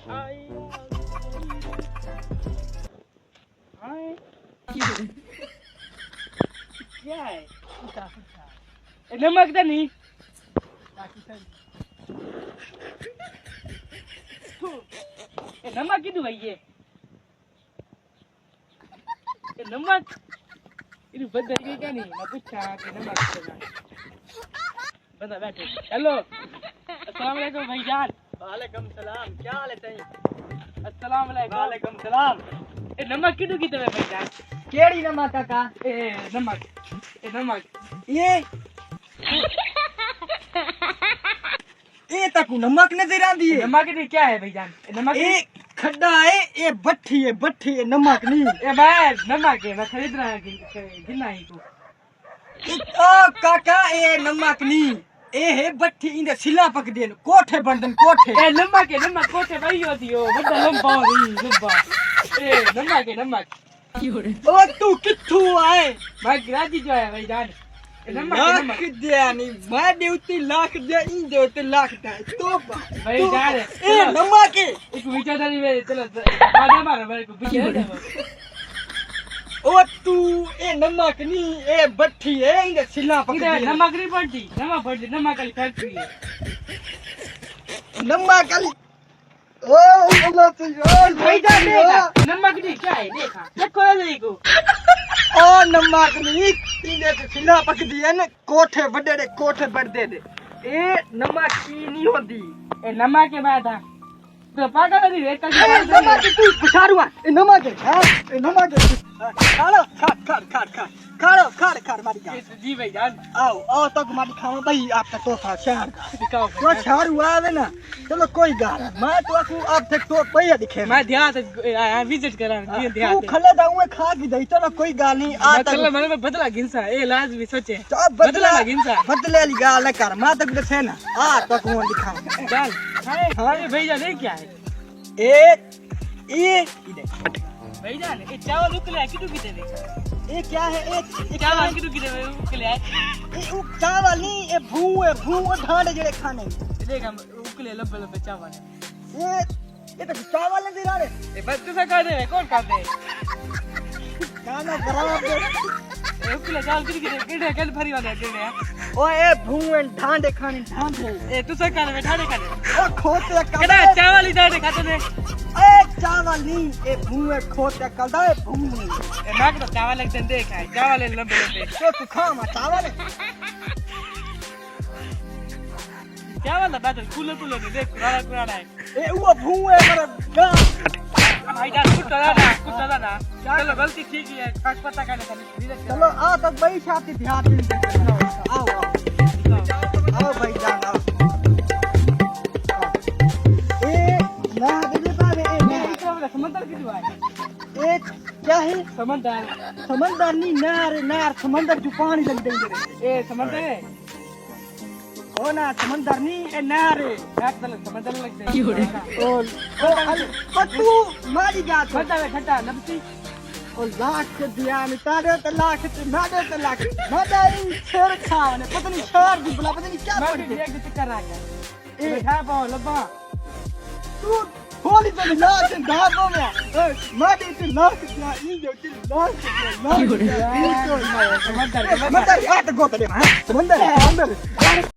क्या है नमक तो नहीं नमक कीधु भाई ये नमक इधर बंदा क्या नहीं मैं पूछा कि नमक बंदा बैठे हेलो अस्सलाम वालेकुम भाईजान। वालेकुम सलाम, क्या हाल है तई? अस्सलाम वालेकुम। वालेकुम सलाम। ए नमक कीधु कीधु है भाईजान? केड़ी नमक काका? नमक ये तक नमक नजर आंदी है। नमक नहीं क्या है भाईजान? नमक ये खड्डा है, ये भट्ठी है नमक नहीं। ए मैं नमक है मैं खरीद रहा गिनना ही को। ओ काका ये नमक नहीं, ये है भट्ठी इंदे सिला पक देन कोठे बंदन कोठे। ए नमक है नमक कोठे भाई होती हो बड़ा लंबा हो रही लंबा। ए नमक है नमक। ओ तू किथू आए? मैं गिराजी जो है भाईजान। नमक लाख दे नहीं मैं देवती लाख दे इन देवते लाख दे तो भाईजान ए नमक है एक विचारधारी में चलो आधा मारो मेरे को पीछे। ओ तू ए नमक नहीं, ए भट्ठी है इंदे सिला पक देन। नमक नहीं पड़ती नमक पड़ती नमक वाली फैक्ट्री है। नमक वाली ओ अल्लाह तो यार भाईजान देखा नमक नहीं क्या है देखा देखो ये देखो। ओ नमक नहीं इंदे ते सिला पक दियन कोठे बड़े कोठे बड़दे दे। ए नमक की नहीं होती। ए नमक के बाद तो पागल नहीं है ए नमक तू पुछारुआ ए नमक है हां ए नमक है खाओ खाड़ मारी जा। जी भाईजान आओ तक मारी खाओ भाई आपका तोहफा शहर का दिखाओ तो शहर हुआ है ना। चलो कोई गाल मैं तो आपको आप तक तो पहिया दिखे मैं ध्यान से विजिट करा ध्यान तू खले दाऊं खा की दई। चलो कोई गाल नहीं आ तक चलो मैंने बदला गिनसा ए लाजमी सोचे तो बदला गिनसा बदले वाली गाल न कर मैं तक दसे ना आ तक वो दिखाऊं चल हां भाईजान ये क्या है? ये भाईजान ये चावल उकले कितु की देवे? ये क्या है? ये चावल कितु की देवे उकले है? ये चावल नहीं, ये भू ढांडे जड़े खाने देख हम उकले लंबे चावल है। ये तो चावल नहीं दे रहे। ये बच्चे से खा दे कौन खा दे गाना खराब दे। ए उकले चावल कितु की देवे केड़े कल भरी वाले केड़े है? ओए भू ढांडे खाने ढांडे ए तू से खाने में ठाड़े खाने ओ खोते केड़ा चावल ही ठाड़े खाते ने। ए चावल नहीं, ये भू खोते कलदा है भू नहीं। ए मैं तो चावल एक दिन देखा है चावल लंबे तो तू खा मा चावल चावल बात कुलो नहीं देख कुराड़ा है। ए वो भू है मेरा गा भाईजान कुत्ता ना चलो गलती ठीक ही है खास पता करने का। चलो आ तक भाई साथी ध्यान दे। आओ भाई जान आओ। ए ना दे पावे ए समंदर की दुआ ए क्या है? समंदर नहीं नार समंदर जो पानी लग देंगे। ए समंदर है ओ ना समंदर नहीं, ए नार है समंदर लगते हैं। ओ तू मारी जा खट्टा नबसी और लाख दिया मिटारे तो लाख नाडे तो लाख नाडे शेर खाने पता नहीं शेर भी बुला पता नहीं क्या मैं पड़ते भी देख कर रहा है। ए बैठा पाओ लब्बा तू होली तो लाख धागों में माटी तो लाख दिया इन जो लाख दिया लाख समंदर समंदर यार तो गोतरे समंदर